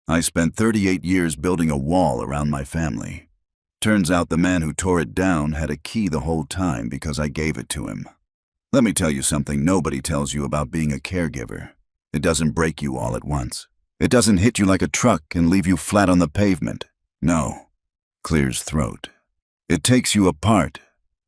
I spent 38 years building a wall around my family. Turns out the man who tore it down had a key the whole time because I gave it to him. Let me tell you something nobody tells you about being a caregiver. It doesn't break you all at once. It doesn't hit you like a truck and leave you flat on the pavement. No. Clears throat. It takes you apart,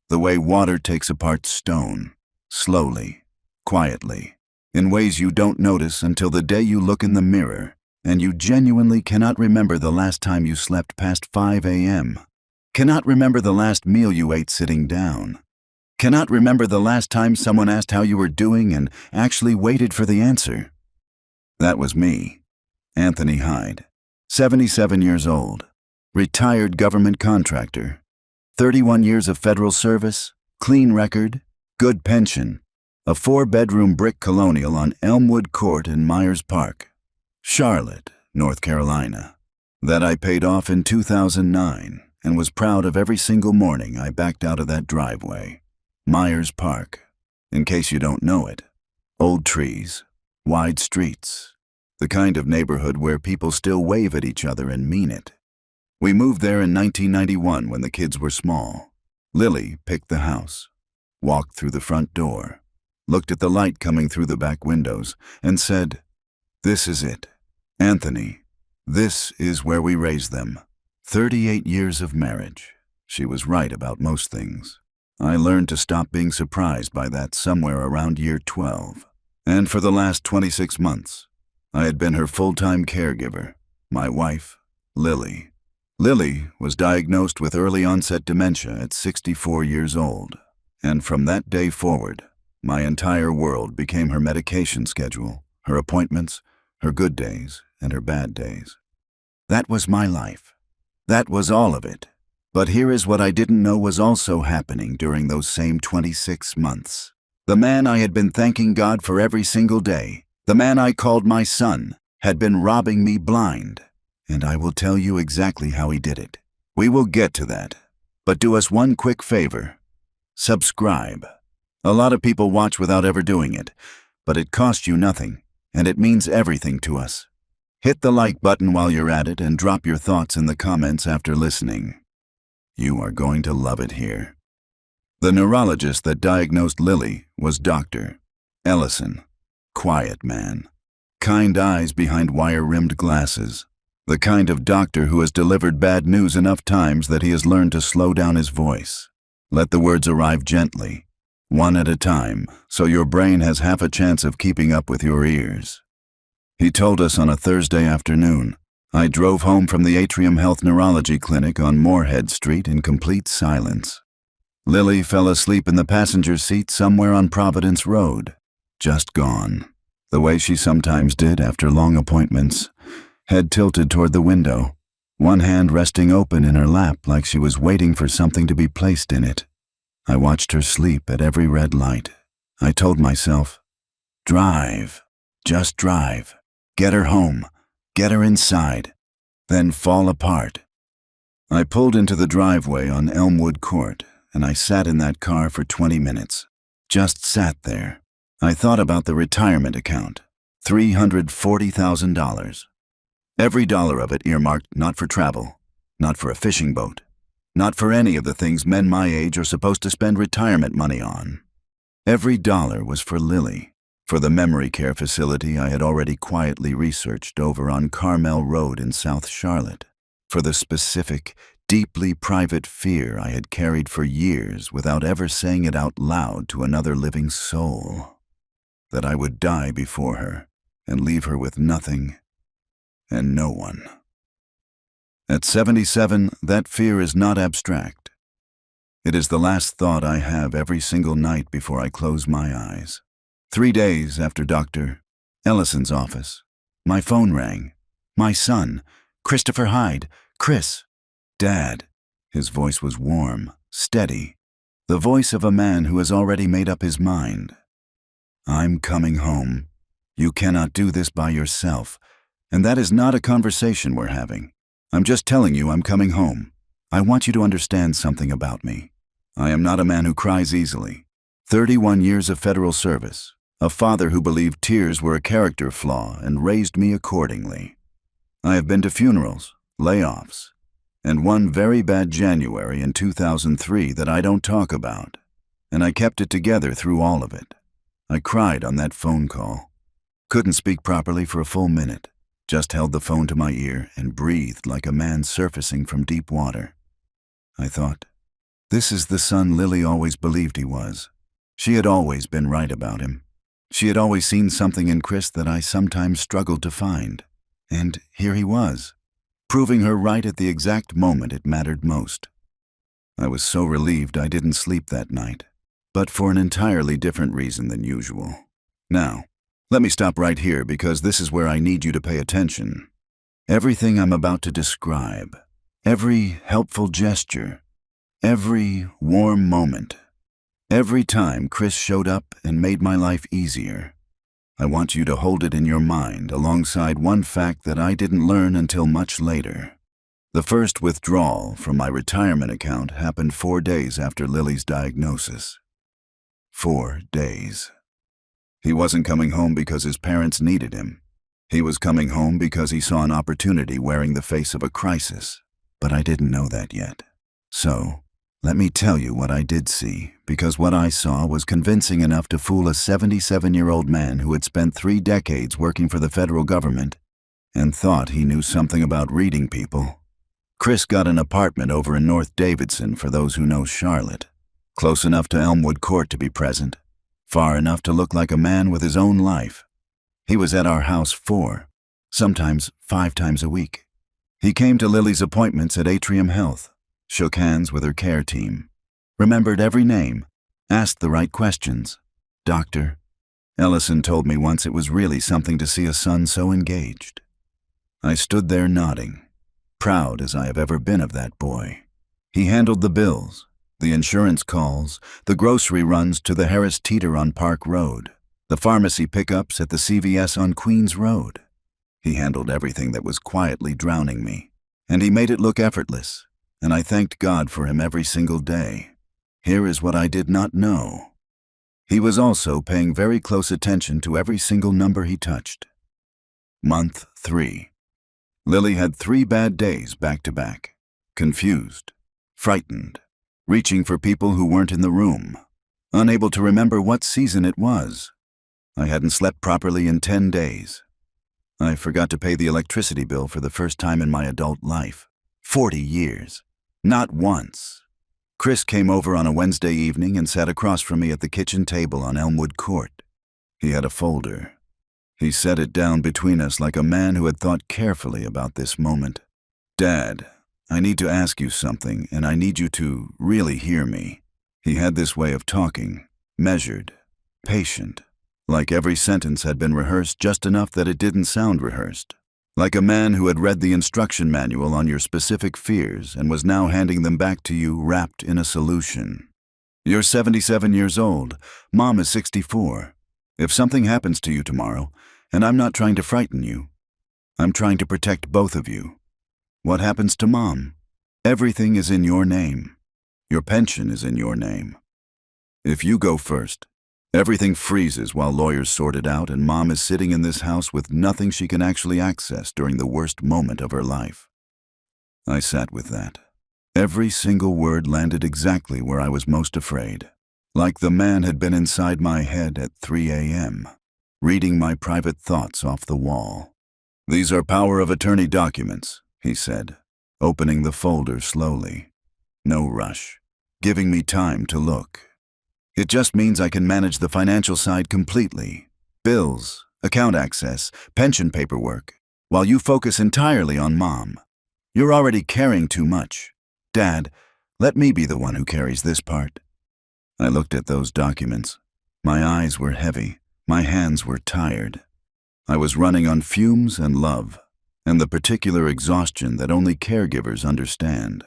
the way water takes apart stone. Slowly, quietly, in ways you don't notice until the day you look in the mirror and you genuinely cannot remember the last time you slept past 5 a.m. Cannot remember the last meal you ate sitting down. Cannot remember the last time someone asked how you were doing and actually waited for the answer. That was me, Anthony Hyde, 77 years old, retired government contractor, 31 years of federal service, clean record, good pension, a 4-bedroom brick colonial on Elmwood Court in Myers Park, Charlotte, North Carolina, that I paid off in 2009 and was proud of every single morning I backed out of that driveway. Myers Park, in case you don't know it, old trees, wide streets, the kind of neighborhood where people still wave at each other and mean it. We moved there in 1991 when the kids were small. Lily picked the house, walked through the front door, looked at the light coming through the back windows, and said, "This is it. Anthony, this is where we raised them." 38 years of marriage. She was right about most things. I learned to stop being surprised by that somewhere around year 12. And for the last 26 months, I had been her full-time caregiver, my wife, Lily. Lily was diagnosed with early-onset dementia at 64 years old, and from that day forward, my entire world became her medication schedule, her appointments, her good days, and her bad days. That was my life. That was all of it. But here is what I didn't know was also happening during those same 26 months. The man I had been thanking God for every single day, the man I called my son, had been robbing me blind. And I will tell you exactly how he did it. We will get to that. But do us one quick favor. Subscribe. A lot of people watch without ever doing it, but it costs you nothing, and it means everything to us. Hit the like button while you're at it and drop your thoughts in the comments after listening. You are going to love it here. The neurologist that diagnosed Lily was Dr. Ellison. Quiet man. Kind eyes behind wire-rimmed glasses. The kind of doctor who has delivered bad news enough times that he has learned to slow down his voice. Let the words arrive gently, one at a time, so your brain has half a chance of keeping up with your ears. He told us on a Thursday afternoon. I drove home from the Atrium Health Neurology Clinic on Moorhead Street in complete silence. Lily fell asleep in the passenger seat somewhere on Providence Road. Just gone, the way she sometimes did after long appointments. Head tilted toward the window, one hand resting open in her lap like she was waiting for something to be placed in it. I watched her sleep at every red light. I told myself, drive, just drive, get her home, get her inside, then fall apart. I pulled into the driveway on Elmwood Court, and I sat in that car for 20 minutes. Just sat there. I thought about the retirement account, $340,000. Every dollar of it earmarked not for travel, not for a fishing boat, not for any of the things men my age are supposed to spend retirement money on. Every dollar was for Lily, for the memory care facility I had already quietly researched over on Carmel Road in South Charlotte, for the specific, deeply private fear I had carried for years without ever saying it out loud to another living soul, that I would die before her and leave her with nothing and no one. At 77, that fear is not abstract. It is the last thought I have every single night before I close my eyes. 3 days after Dr. Ellison's office, my phone rang. My son, Christopher Hyde, Chris. Dad. His voice was warm, steady, the voice of a man who has already made up his mind. I'm coming home. You cannot do this by yourself. And that is not a conversation we're having. I'm just telling you I'm coming home. I want you to understand something about me. I am not a man who cries easily. 31 years of federal service. A father who believed tears were a character flaw and raised me accordingly. I have been to funerals, layoffs, and one very bad January in 2003 that I don't talk about, and I kept it together through all of it. I cried on that phone call. Couldn't speak properly for a full minute, just held the phone to my ear and breathed like a man surfacing from deep water. I thought, this is the son Lily always believed he was. She had always been right about him. She had always seen something in Chris that I sometimes struggled to find. And here he was, proving her right at the exact moment it mattered most. I was so relieved I didn't sleep that night, but for an entirely different reason than usual. Now, let me stop right here because this is where I need you to pay attention. Everything I'm about to describe, every helpful gesture, every warm moment, every time Chris showed up and made my life easier, I want you to hold it in your mind alongside one fact that I didn't learn until much later. The first withdrawal from my retirement account happened 4 days after Lily's diagnosis. 4 days. He wasn't coming home because his parents needed him. He was coming home because he saw an opportunity wearing the face of a crisis, but I didn't know that yet. So, let me tell you what I did see, because what I saw was convincing enough to fool a 77-year-old man who had spent 3 decades working for the federal government and thought he knew something about reading people. Chris got an apartment over in North Davidson for those who know Charlotte, close enough to Elmwood Court to be present, far enough to look like a man with his own life. He was at our house 4, sometimes 5 times a week. He came to Lily's appointments at Atrium Health, shook hands with her care team, remembered every name, asked the right questions. Doctor, Ellison told me once it was really something to see a son so engaged. I stood there nodding, proud as I have ever been of that boy. He handled the bills, the insurance calls, the grocery runs to the Harris Teeter on Park Road, the pharmacy pickups at the CVS on Queens Road. He handled everything that was quietly drowning me, and he made it look effortless, and I thanked God for him every single day. Here is what I did not know. He was also paying very close attention to every single number he touched. Month 3. Lily had 3 bad days back to back. Confused, frightened, reaching for people who weren't in the room, unable to remember what season it was. I hadn't slept properly in 10 days. I forgot to pay the electricity bill for the first time in my adult life. 40 years. Not once. Chris came over on a Wednesday evening and sat across from me at the kitchen table on Elmwood Court. He had a folder. He set it down between us like a man who had thought carefully about this moment. Dad, I need to ask you something, and I need you to really hear me. He had this way of talking, measured, patient, like every sentence had been rehearsed just enough that it didn't sound rehearsed. Like a man who had read the instruction manual on your specific fears and was now handing them back to you wrapped in a solution. You're 77 years old. Mom is 64. If something happens to you tomorrow, and I'm not trying to frighten you, I'm trying to protect both of you. What happens to Mom? Everything is in your name. Your pension is in your name. If you go first, everything freezes while lawyers sort it out, and Mom is sitting in this house with nothing she can actually access during the worst moment of her life. I sat with that. Every single word landed exactly where I was most afraid. Like the man had been inside my head at 3 a.m., reading my private thoughts off the wall. These are power of attorney documents, he said, opening the folder slowly. No rush, giving me time to look. It just means I can manage the financial side completely. Bills, account access, pension paperwork, while you focus entirely on Mom. You're already carrying too much. Dad, let me be the one who carries this part. I looked at those documents. My eyes were heavy. My hands were tired. I was running on fumes and love, and the particular exhaustion that only caregivers understand.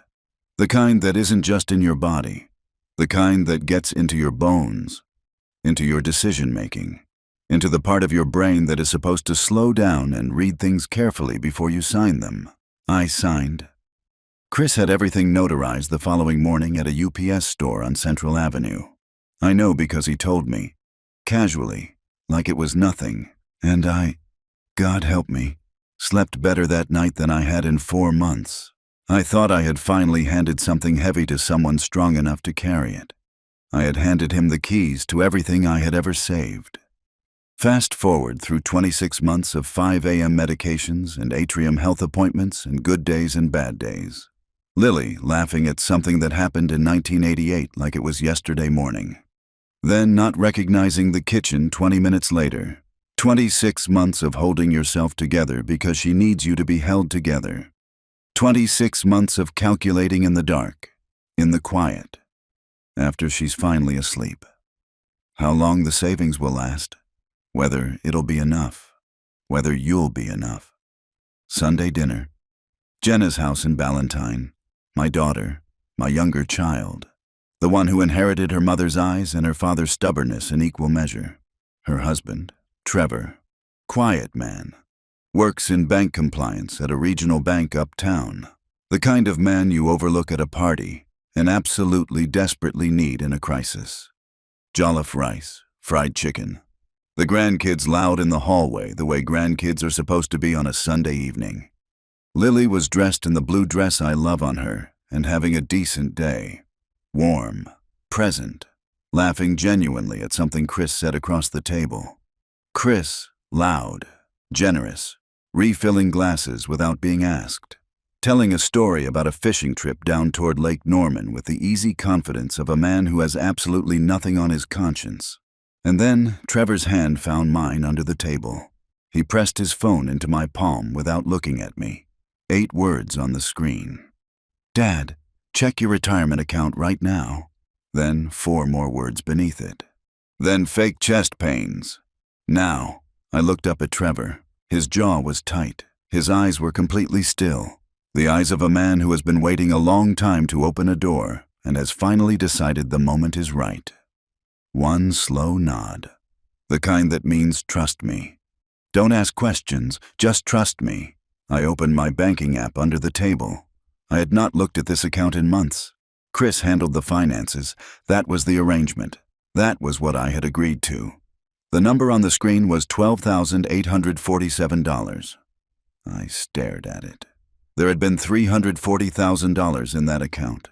The kind that isn't just in your body. The kind that gets into your bones, into your decision-making, into the part of your brain that is supposed to slow down and read things carefully before you sign them. I signed. Chris had everything notarized the following morning at a UPS store on Central Avenue. I know because he told me, casually, like it was nothing, and God help me, Slept better that night than I had in 4 months. I thought I had finally handed something heavy to someone strong enough to carry it. I had handed him the keys to everything I had ever saved. Fast forward through 26 months of 5 a.m. medications and atrium health appointments and good days and bad days. Lily laughing at something that happened in 1988 like it was yesterday morning. Then not recognizing the kitchen 20 minutes later. 26 months of holding yourself together because she needs you to be held together. 26 months of calculating in the dark, in the quiet, after she's finally asleep. How long the savings will last, whether it'll be enough, whether you'll be enough. Sunday dinner. Jenna's house in Ballantyne. My daughter, my younger child, the one who inherited her mother's eyes and her father's stubbornness in equal measure. Her husband, Trevor, quiet man, works in bank compliance at a regional bank uptown, the kind of man you overlook at a party and absolutely desperately need in a crisis. Jollof rice, fried chicken. The grandkids loud in the hallway the way grandkids are supposed to be on a Sunday evening. Lily was dressed in the blue dress I love on her and having a decent day. Warm, present, laughing genuinely at something Chris said across the table. Chris, loud, generous, refilling glasses without being asked, telling a story about a fishing trip down toward Lake Norman with the easy confidence of a man who has absolutely nothing on his conscience. And then Trevor's hand found mine under the table. He pressed his phone into my palm without looking at me. 8 words on the screen. Dad, check your retirement account right now. Then 4 more words beneath it. Then fake chest pains. Now, I looked up at Trevor. His jaw was tight. His eyes were completely still. The eyes of a man who has been waiting a long time to open a door and has finally decided the moment is right. One slow nod. The kind that means trust me. Don't ask questions, just trust me. I opened my banking app under the table. I had not looked at this account in months. Chris handled the finances. That was the arrangement. That was what I had agreed to. The number on the screen was $12,847. I stared at it. There had been $340,000 in that account.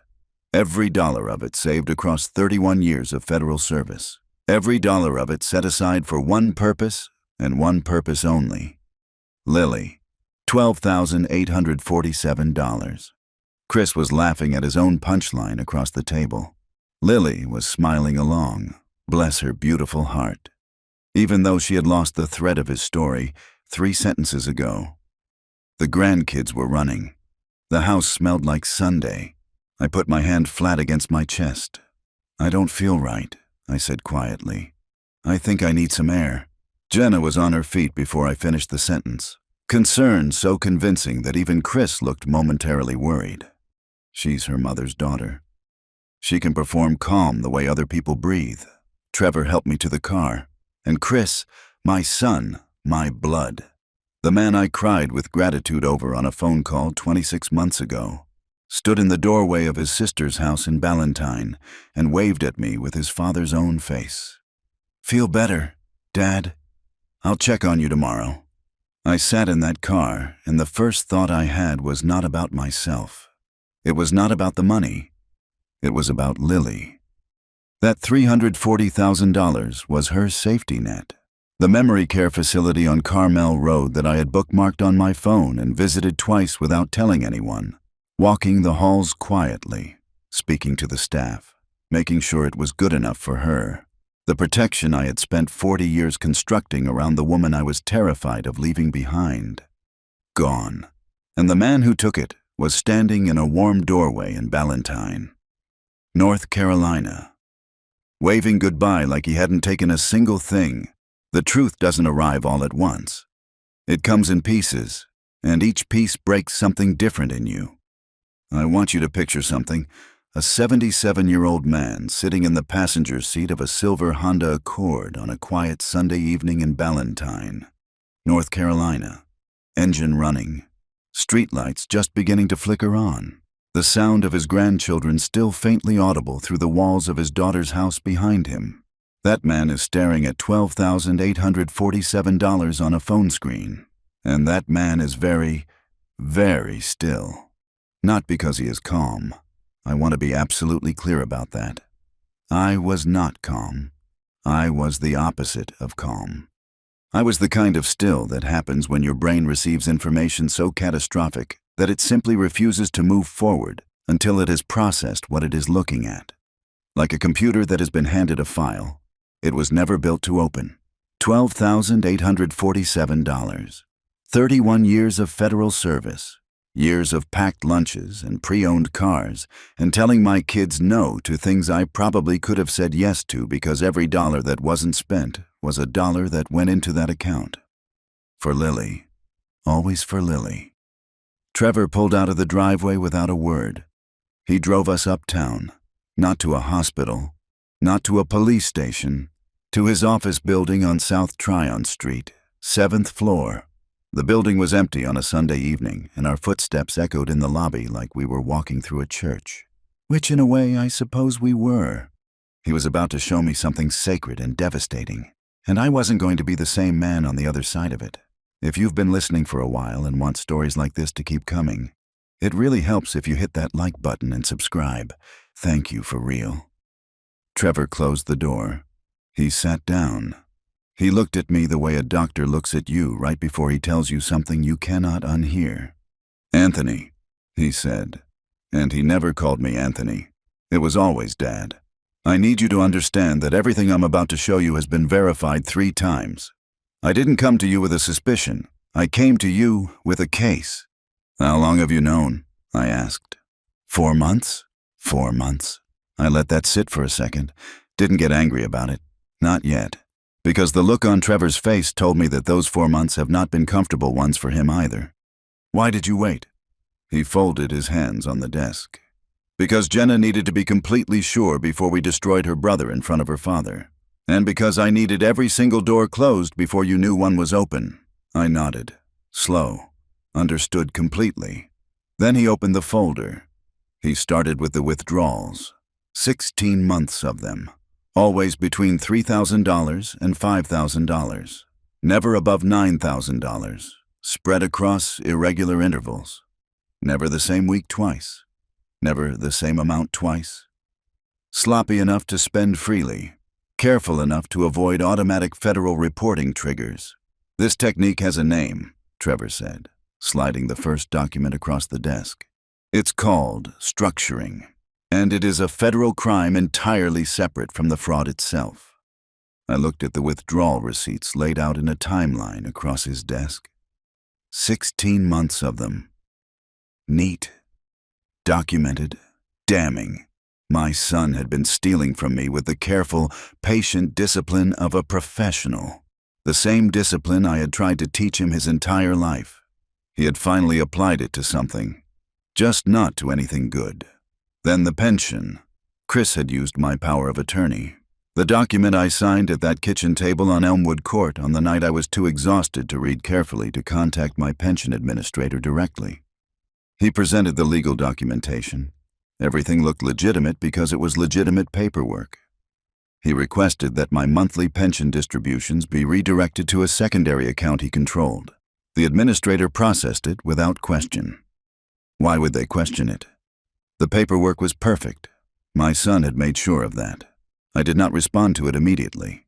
Every dollar of it saved across 31 years of federal service. Every dollar of it set aside for one purpose and one purpose only. Lily, $12,847. Chris was laughing at his own punchline across the table. Lily was smiling along. Bless her beautiful heart. Even though she had lost the thread of his story 3 sentences ago. The grandkids were running. The house smelled like Sunday. I put my hand flat against my chest. I don't feel right, I said quietly. I think I need some air. Jenna was on her feet before I finished the sentence. Concern so convincing that even Chris looked momentarily worried. She's her mother's daughter. She can perform calm the way other people breathe. Trevor helped me to the car. And Chris, my son, my blood. The man I cried with gratitude over on a phone call 26 months ago, stood in the doorway of his sister's house in Ballantyne and waved at me with his father's own face. Feel better, Dad? I'll check on you tomorrow. I sat in that car, and the first thought I had was not about myself. It was not about the money. It was about Lily. That $340,000 was her safety net. The memory care facility on Carmel Road that I had bookmarked on my phone and visited twice without telling anyone. Walking the halls quietly, speaking to the staff, making sure it was good enough for her. The protection I had spent 40 years constructing around the woman I was terrified of leaving behind. Gone. And the man who took it was standing in a warm doorway in Ballantyne, North Carolina. Waving goodbye like he hadn't taken a single thing. The truth doesn't arrive all at once. It comes in pieces, and each piece breaks something different in you. I want you to picture something. A 77-year-old man sitting in the passenger seat of a silver Honda Accord on a quiet Sunday evening in Ballantyne, North Carolina. Engine running. Streetlights just beginning to flicker on. The sound of his grandchildren still faintly audible through the walls of his daughter's house behind him. That man is staring at $12,847 on a phone screen. And that man is very, very still. Not because he is calm. I want to be absolutely clear about that. I was not calm. I was the opposite of calm. I was the kind of still that happens when your brain receives information so catastrophic that it simply refuses to move forward until it has processed what it is looking at. Like a computer that has been handed a file. It was never built to open. $12,847. 31 years of federal service. Years of packed lunches and pre-owned cars, and telling my kids no to things I probably could have said yes to because every dollar that wasn't spent was a dollar that went into that account. For Lily. Always for Lily. Trevor pulled out of the driveway without a word. He drove us uptown, not to a hospital, not to a police station, to his office building on South Tryon Street, 7th floor. The building was empty on a Sunday evening, and our footsteps echoed in the lobby like we were walking through a church. Which, in a way, I suppose we were. He was about to show me something sacred and devastating, and I wasn't going to be the same man on the other side of it. If you've been listening for a while and want stories like this to keep coming, it really helps if you hit that like button and subscribe. Thank you for real. Trevor closed the door. He sat down. He looked at me the way a doctor looks at you right before he tells you something you cannot unhear. Anthony, he said. And he never called me Anthony. It was always Dad. I need you to understand that everything I'm about to show you has been verified 3 times. I didn't come to you with a suspicion. I came to you with a case. How long have you known? I asked. 4 months? 4 months. I let that sit for a second. Didn't get angry about it. Not yet. Because the look on Trevor's face told me that those 4 months have not been comfortable ones for him either. Why did you wait? He folded his hands on the desk. Because Jenna needed to be completely sure before we destroyed her brother in front of her father. And because I needed every single door closed before you knew one was open. I nodded. Slow. Understood completely. Then he opened the folder. He started with the withdrawals. 16 months of them. Always between $3,000 and $5,000. Never above $9,000. Spread across irregular intervals. Never the same week twice. Never the same amount twice. Sloppy enough to spend freely. Careful enough to avoid automatic federal reporting triggers. This technique has a name, Trevor said, sliding the first document across the desk. It's called structuring. And it is a federal crime entirely separate from the fraud itself. I looked at the withdrawal receipts laid out in a timeline across his desk. 16 months of them. Neat. Documented. Damning. My son had been stealing from me with the careful, patient discipline of a professional. The same discipline I had tried to teach him his entire life. He had finally applied it to something. Just not to anything good. Then the pension. Chris had used my power of attorney. The document I signed at that kitchen table on Elmwood Court on the night I was too exhausted to read carefully to contact my pension administrator directly. He presented the legal documentation. Everything looked legitimate because it was legitimate paperwork. He requested that my monthly pension distributions be redirected to a secondary account he controlled. The administrator processed it without question. Why would they question it? The paperwork was perfect. My son had made sure of that. I did not respond to it immediately.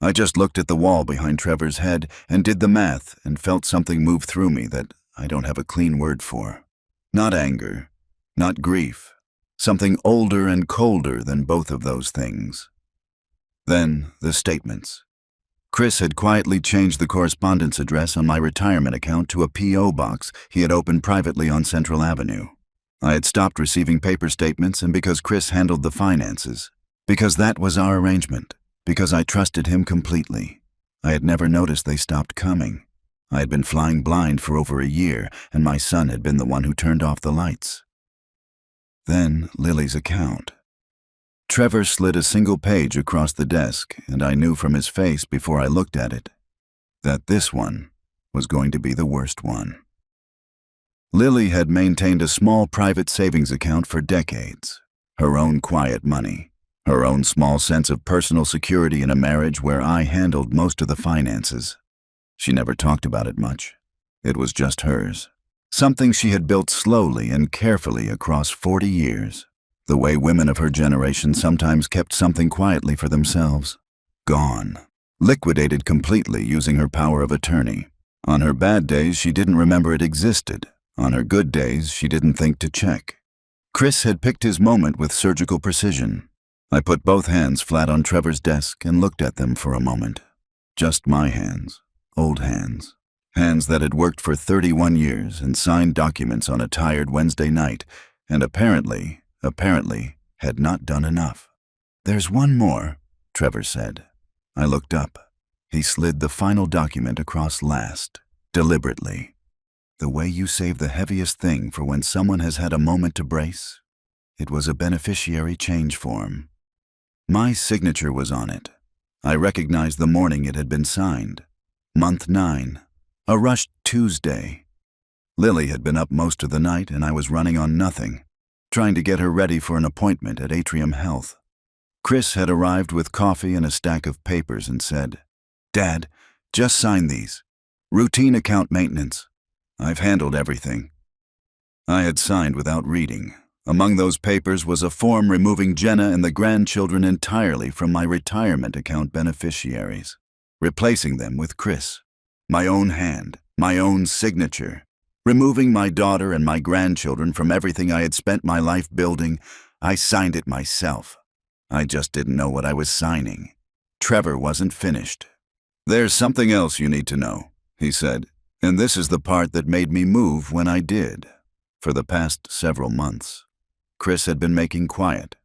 I just looked at the wall behind Trevor's head and did the math and felt something move through me that I don't have a clean word for. Not anger, not grief. Something older and colder than both of those things. Then the statements. Chris had quietly changed the correspondence address on my retirement account to a P.O. box he had opened privately on Central Avenue. I had stopped receiving paper statements, and because Chris handled the finances. Because that was our arrangement. Because I trusted him completely. I had never noticed they stopped coming. I had been flying blind for over a year, and my son had been the one who turned off the lights. Then Lily's account. Trevor slid a single page across the desk, and I knew from his face before I looked at it that this one was going to be the worst one. Lily had maintained a small private savings account for decades. Her own quiet money. Her own small sense of personal security in a marriage where I handled most of the finances. She never talked about it much. It was just hers. Something she had built slowly and carefully across 40 years. The way women of her generation sometimes kept something quietly for themselves. Gone. Liquidated completely using her power of attorney. On her bad days, she didn't remember it existed. On her good days, she didn't think to check. Chris had picked his moment with surgical precision. I put both hands flat on Trevor's desk and looked at them for a moment. Just my hands. Old hands. Hands that had worked for 31 years and signed documents on a tired Wednesday night, and apparently, had not done enough. "There's one more," Trevor said. I looked up. He slid the final document across last, deliberately. "The way you save the heaviest thing for when someone has had a moment to brace." It was a beneficiary change form. My signature was on it. I recognized the morning it had been signed. Month 9. A rushed Tuesday. Lily had been up most of the night and I was running on nothing, trying to get her ready for an appointment at Atrium Health. Chris had arrived with coffee and a stack of papers and said, "Dad, just sign these. Routine account maintenance. I've handled everything." I had signed without reading. Among those papers was a form removing Jenna and the grandchildren entirely from my retirement account beneficiaries, replacing them with Chris. My own hand, my own signature. Removing my daughter and my grandchildren from everything I had spent my life building, I signed it myself. I just didn't know what I was signing. Trevor wasn't finished. "There's something else you need to know," he said, "and this is the part that made me move when I did." For the past several months, Chris had been making quiet,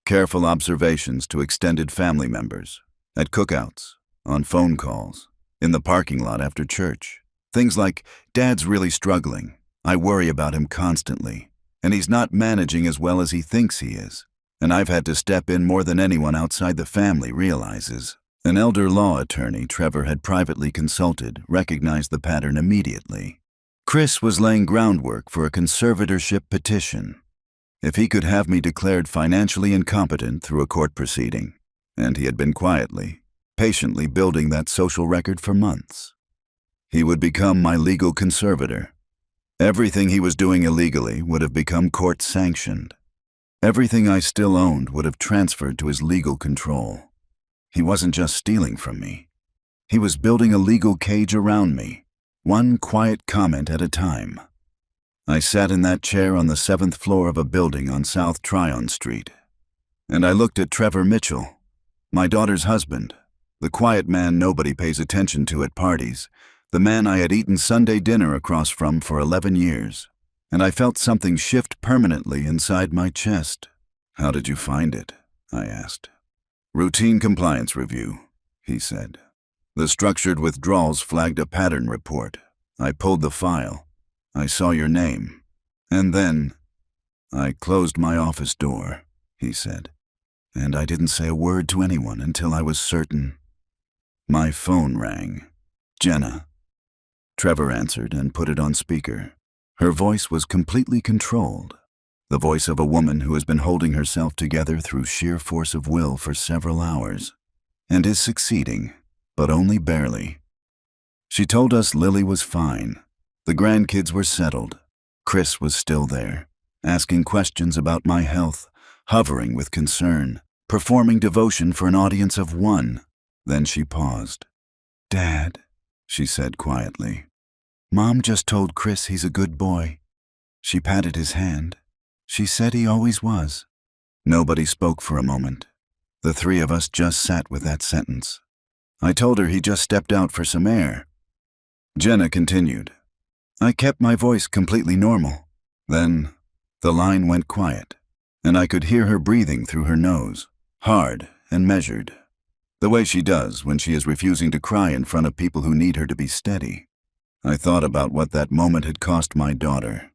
careful observations to extended family members, at cookouts, on phone calls, in the parking lot after church. Things like, "Dad's really struggling. I worry about him constantly, and he's not managing as well as he thinks he is. And I've had to step in more than anyone outside the family realizes." An elder law attorney Trevor had privately consulted recognized the pattern immediately. Chris was laying groundwork for a conservatorship petition. If he could have me declared financially incompetent through a court proceeding, and he had been quietly, patiently building that social record for months, he would become my legal conservator. Everything he was doing illegally would have become court-sanctioned. Everything I still owned would have transferred to his legal control. He wasn't just stealing from me. He was building a legal cage around me, one quiet comment at a time. I sat in that chair on the 7th floor of a building on South Tryon Street, and I looked at Trevor Mitchell, my daughter's husband, the quiet man nobody pays attention to at parties, the man I had eaten Sunday dinner across from for 11 years, and I felt something shift permanently inside my chest. "How did you find it?" I asked. "Routine compliance review," he said. "The structured withdrawals flagged a pattern report. I pulled the file. I saw your name. And then I closed my office door," he said. "And I didn't say a word to anyone until I was certain." My phone rang. "Jenna." Trevor answered and put it on speaker. Her voice was completely controlled, the voice of a woman who has been holding herself together through sheer force of will for several hours, and is succeeding, but only barely. She told us Lily was fine. The grandkids were settled. Chris was still there, asking questions about my health, hovering with concern, performing devotion for an audience of one. Then she paused. "Dad," she said quietly, "Mom just told Chris he's a good boy." She patted his hand. "She said he always was." Nobody spoke for a moment. The three of us just sat with that sentence. I told her he just stepped out for some air. Jenna continued. I kept my voice completely normal. Then the line went quiet, and I could hear her breathing through her nose, hard and measured, the way she does when she is refusing to cry in front of people who need her to be steady. I thought about what that moment had cost my daughter.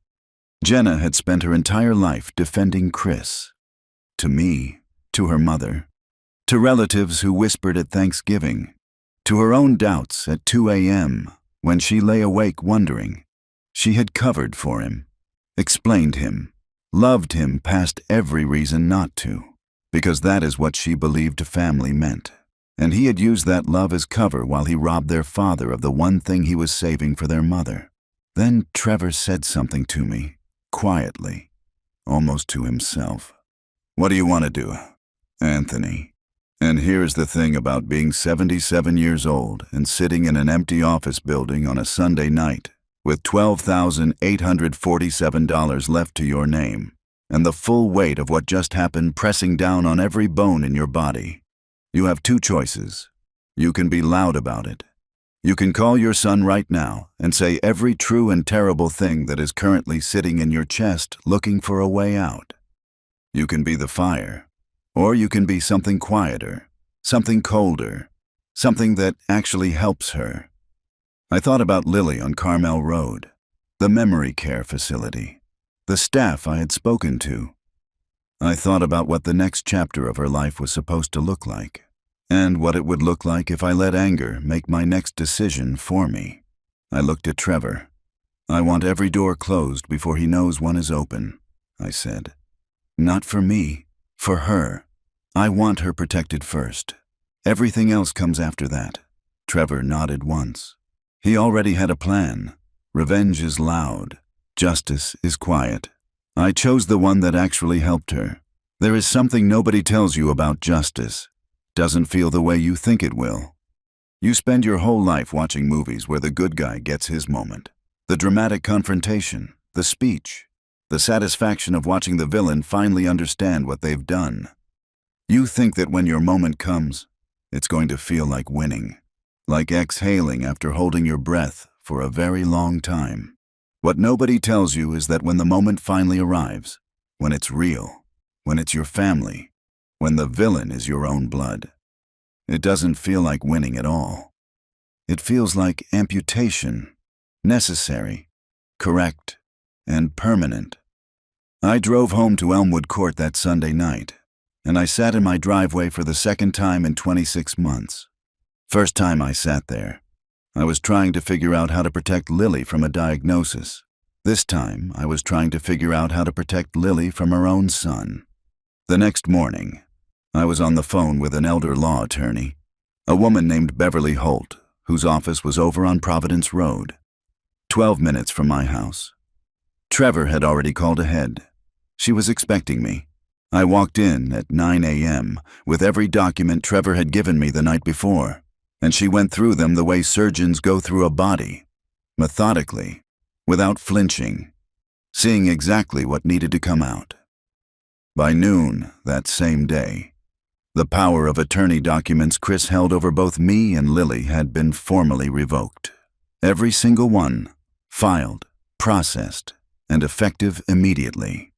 Jenna had spent her entire life defending Chris. To me, to her mother, to relatives who whispered at Thanksgiving, to her own doubts at 2 a.m. when she lay awake wondering. She had covered for him, explained him, loved him past every reason not to, because that is what she believed family meant. And he had used that love as cover while he robbed their father of the one thing he was saving for their mother. Then Trevor said something to me, quietly, almost to himself. "What do you want to do, Anthony?" And here's the thing about being 77 years old and sitting in an empty office building on a Sunday night with $12,847 left to your name, and the full weight of what just happened pressing down on every bone in your body. You have two choices. You can be loud about it. You can call your son right now and say every true and terrible thing that is currently sitting in your chest looking for a way out. You can be the fire, or you can be something quieter, something colder, something that actually helps her. I thought about Lily on Carmel Road, the memory care facility, the staff I had spoken to. I thought about what the next chapter of her life was supposed to look like, and what it would look like if I let anger make my next decision for me. I looked at Trevor. "I want every door closed before he knows one is open," I said. "Not for me, for her. I want her protected first. Everything else comes after that." Trevor nodded once. He already had a plan. Revenge is loud. Justice is quiet. I chose the one that actually helped her. There is something nobody tells you about justice. Doesn't feel the way you think it will. You spend your whole life watching movies where the good guy gets his moment. The dramatic confrontation, the speech, the satisfaction of watching the villain finally understand what they've done. You think that when your moment comes, it's going to feel like winning, like exhaling after holding your breath for a very long time. What nobody tells you is that when the moment finally arrives, when it's real, when it's your family, when the villain is your own blood, it doesn't feel like winning at all. It feels like amputation, necessary, correct, and permanent. I drove home to Elmwood Court that Sunday night, and I sat in my driveway for the second time in 26 months. First time I sat there, I was trying to figure out how to protect Lily from a diagnosis. This time, I was trying to figure out how to protect Lily from her own son. The next morning, I was on the phone with an elder law attorney, a woman named Beverly Holt, whose office was over on Providence Road, 12 minutes from my house. Trevor had already called ahead. She was expecting me. I walked in at 9 a.m. with every document Trevor had given me the night before, and she went through them the way surgeons go through a body, methodically, without flinching, seeing exactly what needed to come out. By noon that same day, the power of attorney documents Chris held over both me and Lily had been formally revoked. Every single one, filed, processed, and effective immediately.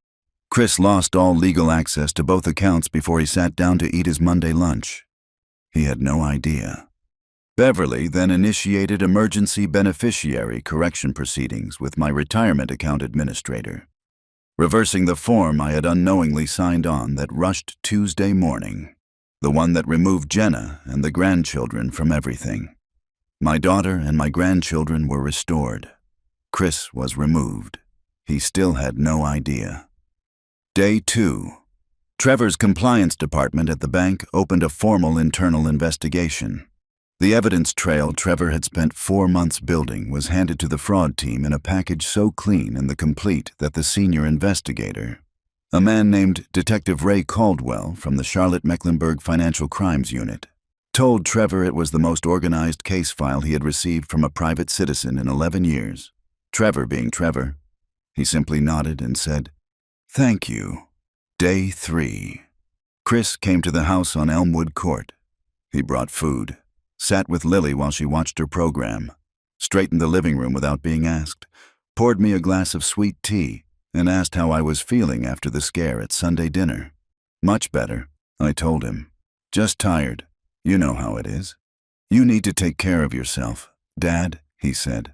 Chris lost all legal access to both accounts before he sat down to eat his Monday lunch. He had no idea. Beverly then initiated emergency beneficiary correction proceedings with my retirement account administrator, reversing the form I had unknowingly signed on that rushed Tuesday morning, the one that removed Jenna and the grandchildren from everything. My daughter and my grandchildren were restored. Chris was removed. He still had no idea. Day 2. Trevor's compliance department at the bank opened a formal internal investigation. The evidence trail Trevor had spent 4 months building was handed to the fraud team in a package so clean and complete that the senior investigator, a man named Detective Ray Caldwell from the Charlotte-Mecklenburg Financial Crimes Unit, told Trevor it was the most organized case file he had received from a private citizen in 11 years. Trevor being Trevor, he simply nodded and said, "Thank you." Day 3. Chris came to the house on Elmwood Court. He brought food, sat with Lily while she watched her program, straightened the living room without being asked, poured me a glass of sweet tea, and asked how I was feeling after the scare at Sunday dinner. "Much better," I told him. "Just tired. You know how it is. You need to take care of yourself, Dad," he said.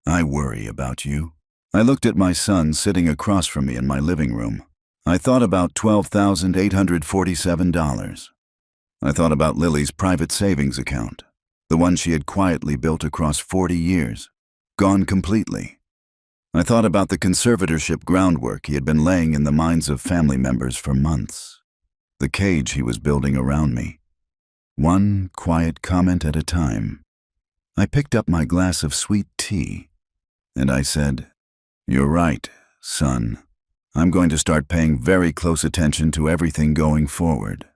"I worry about you." I looked at my son sitting across from me in my living room. I thought about $12,847. I thought about Lily's private savings account, the one she had quietly built across 40 years, gone completely. I thought about the conservatorship groundwork he had been laying in the minds of family members for months, the cage he was building around me. One quiet comment at a time. I picked up my glass of sweet tea. And I said, "You're right, son. I'm going to start paying very close attention to everything going forward."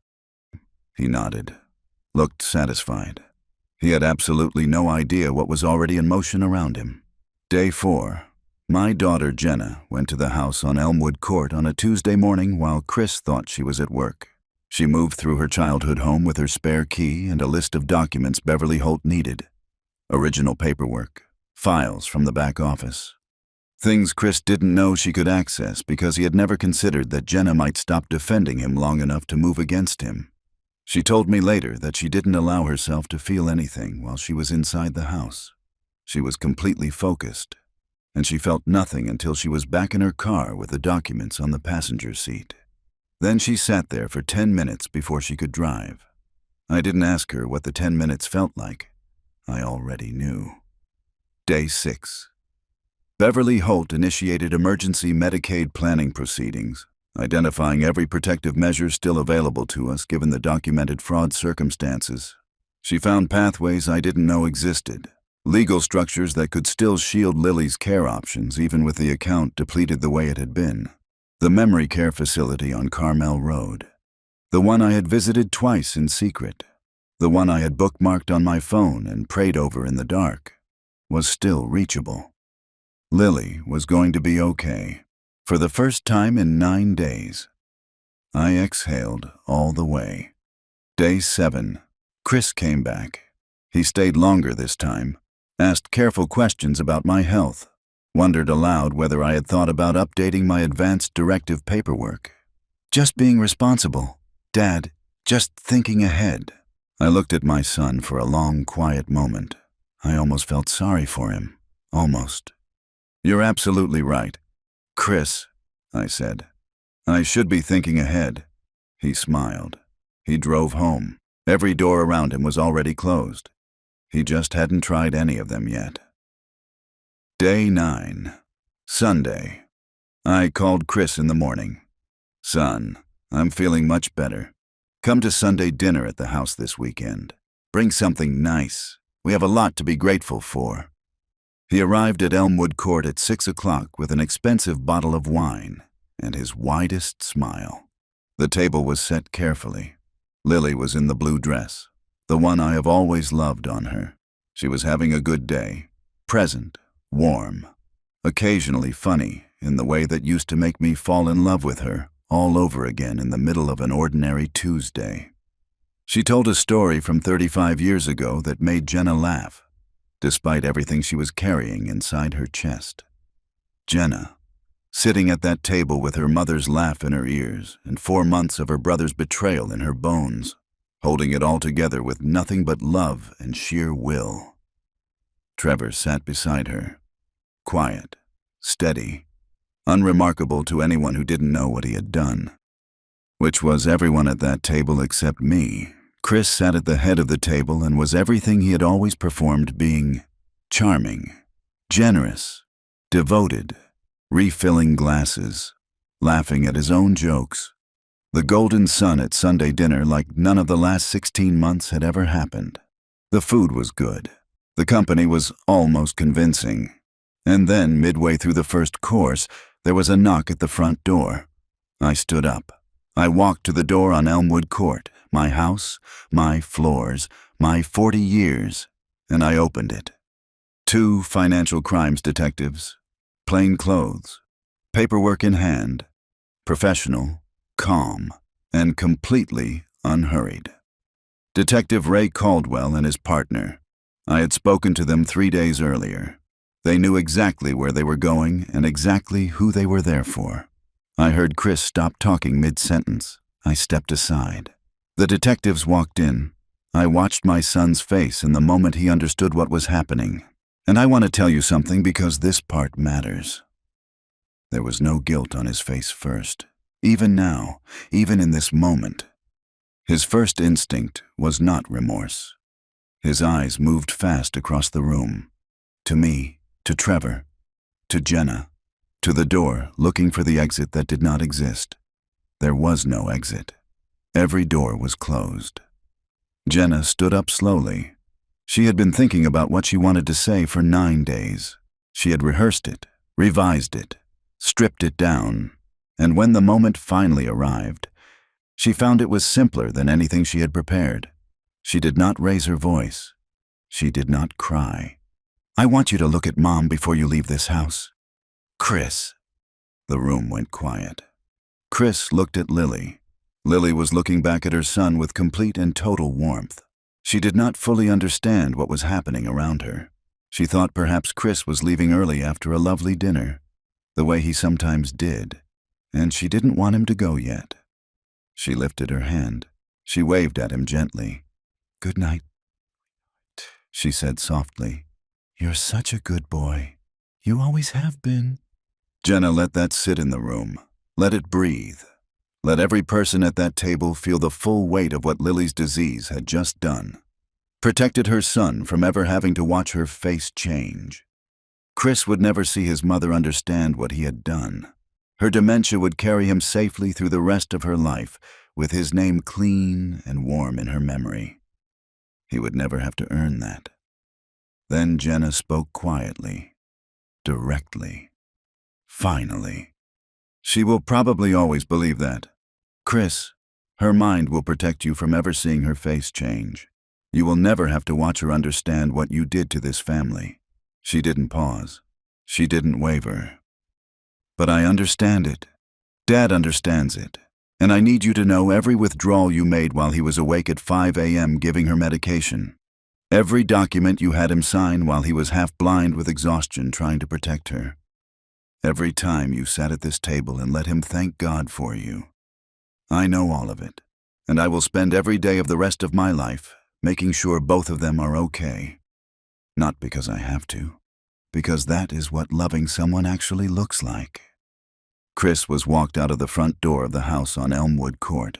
He nodded, looked satisfied. He had absolutely no idea what was already in motion around him. Day 4. My daughter Jenna went to the house on Elmwood Court on a Tuesday morning while Chris thought she was at work. She moved through her childhood home with her spare key and a list of documents Beverly Holt needed. Original paperwork, files from the back office. Things Chris didn't know she could access because he had never considered that Jenna might stop defending him long enough to move against him. She told me later that she didn't allow herself to feel anything while she was inside the house. She was completely focused, and she felt nothing until she was back in her car with the documents on the passenger seat. Then she sat there for 10 minutes before she could drive. I didn't ask her what the 10 minutes felt like. I already knew. Day 6. Beverly Holt initiated emergency Medicaid planning proceedings, identifying every protective measure still available to us given the documented fraud circumstances. She found pathways I didn't know existed, legal structures that could still shield Lily's care options even with the account depleted the way it had been. The memory care facility on Carmel Road. The one I had visited twice in secret. The one I had bookmarked on my phone and prayed over in the dark. Was still reachable. Lily was going to be okay. For the first time in 9 days. I exhaled all the way. Day 7. Chris came back. He stayed longer this time, asked careful questions about my health, wondered aloud whether I had thought about updating my advanced directive paperwork. Just being responsible, Dad, just thinking ahead. I looked at my son for a long, quiet moment. I almost felt sorry for him. Almost. "You're absolutely right, Chris," I said. "I should be thinking ahead." He smiled. He drove home. Every door around him was already closed. He just hadn't tried any of them yet. Day 9. Sunday. I called Chris in the morning. "Son, I'm feeling much better. Come to Sunday dinner at the house this weekend. Bring something nice. We have a lot to be grateful for." He arrived at Elmwood Court at 6 o'clock with an expensive bottle of wine and his widest smile. The table was set carefully. Lily was in the blue dress, the one I have always loved on her. She was having a good day, present, warm, occasionally funny in the way that used to make me fall in love with her all over again in the middle of an ordinary Tuesday. She told a story from 35 years ago that made Jenna laugh, despite everything she was carrying inside her chest. Jenna, sitting at that table with her mother's laugh in her ears and 4 months of her brother's betrayal in her bones, holding it all together with nothing but love and sheer will. Trevor sat beside her, quiet, steady, unremarkable to anyone who didn't know what he had done. Which was everyone at that table except me. Chris sat at the head of the table and was everything he had always performed being: charming, generous, devoted, refilling glasses, laughing at his own jokes. The golden sun at Sunday dinner like none of the last 16 months had ever happened. The food was good. The company was almost convincing. And then, midway through the first course, there was a knock at the front door. I stood up. I walked to the door on Elmwood Court, my house, my floors, my 40 years, and I opened it. 2 financial crimes detectives, plain clothes, paperwork in hand, professional, calm, and completely unhurried. Detective Ray Caldwell and his partner. I had spoken to them 3 days earlier. They knew exactly where they were going and exactly who they were there for. I heard Chris stop talking mid-sentence. I stepped aside. The detectives walked in. I watched my son's face in the moment he understood what was happening. And I want to tell you something because this part matters. There was no guilt on his face first. Even now, even in this moment. His first instinct was not remorse. His eyes moved fast across the room. To me, to Trevor, to Jenna, to the door, looking for the exit that did not exist. There was no exit. Every door was closed. Jenna stood up slowly. She had been thinking about what she wanted to say for 9 days. She had rehearsed it, revised it, stripped it down, and when the moment finally arrived, she found it was simpler than anything she had prepared. She did not raise her voice. She did not cry. "I want you to look at Mom before you leave this house." "Chris." The room went quiet. Chris looked at Lily. Lily was looking back at her son with complete and total warmth. She did not fully understand what was happening around her. She thought perhaps Chris was leaving early after a lovely dinner, the way he sometimes did, and she didn't want him to go yet. She lifted her hand. She waved at him gently. "Good night," she said softly. "You're such a good boy. You always have been." Jenna let that sit in the room. Let it breathe. Let every person at that table feel the full weight of what Lily's disease had just done. Protected her son from ever having to watch her face change. Chris would never see his mother understand what he had done. Her dementia would carry him safely through the rest of her life, with his name clean and warm in her memory. He would never have to earn that. Then Jenna spoke quietly, directly. Finally. She will probably always believe that. Chris, her mind will protect you from ever seeing her face change. You will never have to watch her understand what you did to this family. She didn't pause. She didn't waver. But I understand it. Dad understands it. And I need you to know every withdrawal you made while he was awake at 5 a.m. giving her medication. Every document you had him sign while he was half blind with exhaustion trying to protect her. Every time you sat at this table and let him thank God for you. I know all of it, and I will spend every day of the rest of my life making sure both of them are okay. Not because I have to, because that is what loving someone actually looks like. Chris was walked out of the front door of the house on Elmwood Court,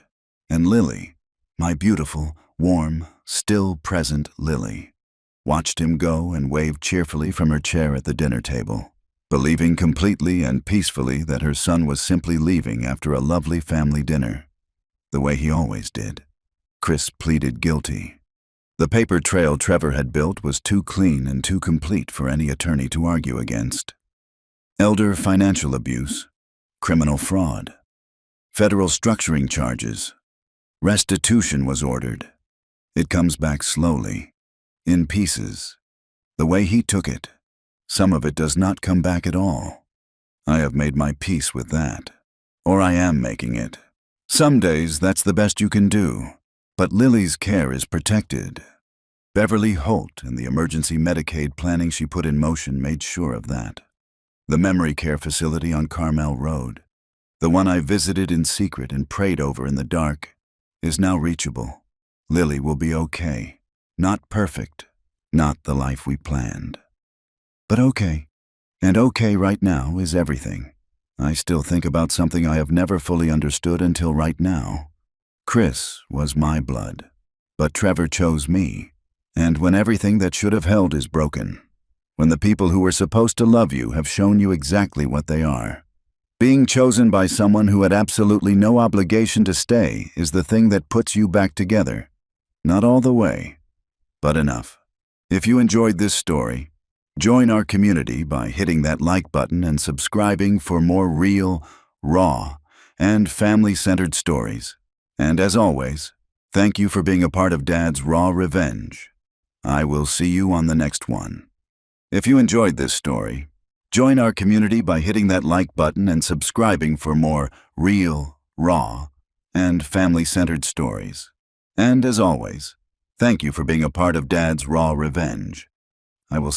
and Lily, my beautiful, warm, still present Lily, watched him go and waved cheerfully from her chair at the dinner table, believing completely and peacefully that her son was simply leaving after a lovely family dinner, the way he always did. Chris pleaded guilty. The paper trail Trevor had built was too clean and too complete for any attorney to argue against. Elder financial abuse, criminal fraud, federal structuring charges, restitution was ordered. It comes back slowly, in pieces, the way he took it. Some of it does not come back at all. I have made my peace with that. Or I am making it. Some days that's the best you can do. But Lily's care is protected. Beverly Holt and the emergency Medicaid planning she put in motion made sure of that. The memory care facility on Carmel Road, the one I visited in secret and prayed over in the dark, is now reachable. Lily will be okay. Not perfect. Not the life we planned. But okay. And okay right now is everything. I still think about something I have never fully understood until right now. Chris was my blood, but Trevor chose me. And when everything that should have held is broken, when the people who were supposed to love you have shown you exactly what they are, being chosen by someone who had absolutely no obligation to stay is the thing that puts you back together. Not all the way, but enough. If you enjoyed this story, join our community by hitting that like button and subscribing for more real, raw, and family-centered stories. And as always, thank you for being a part of Dad's Raw Revenge. I will see you on the next one. If you enjoyed this story, join our community by hitting that like button and subscribing for more real, raw, and family-centered stories. And as always, thank you for being a part of Dad's Raw Revenge. I will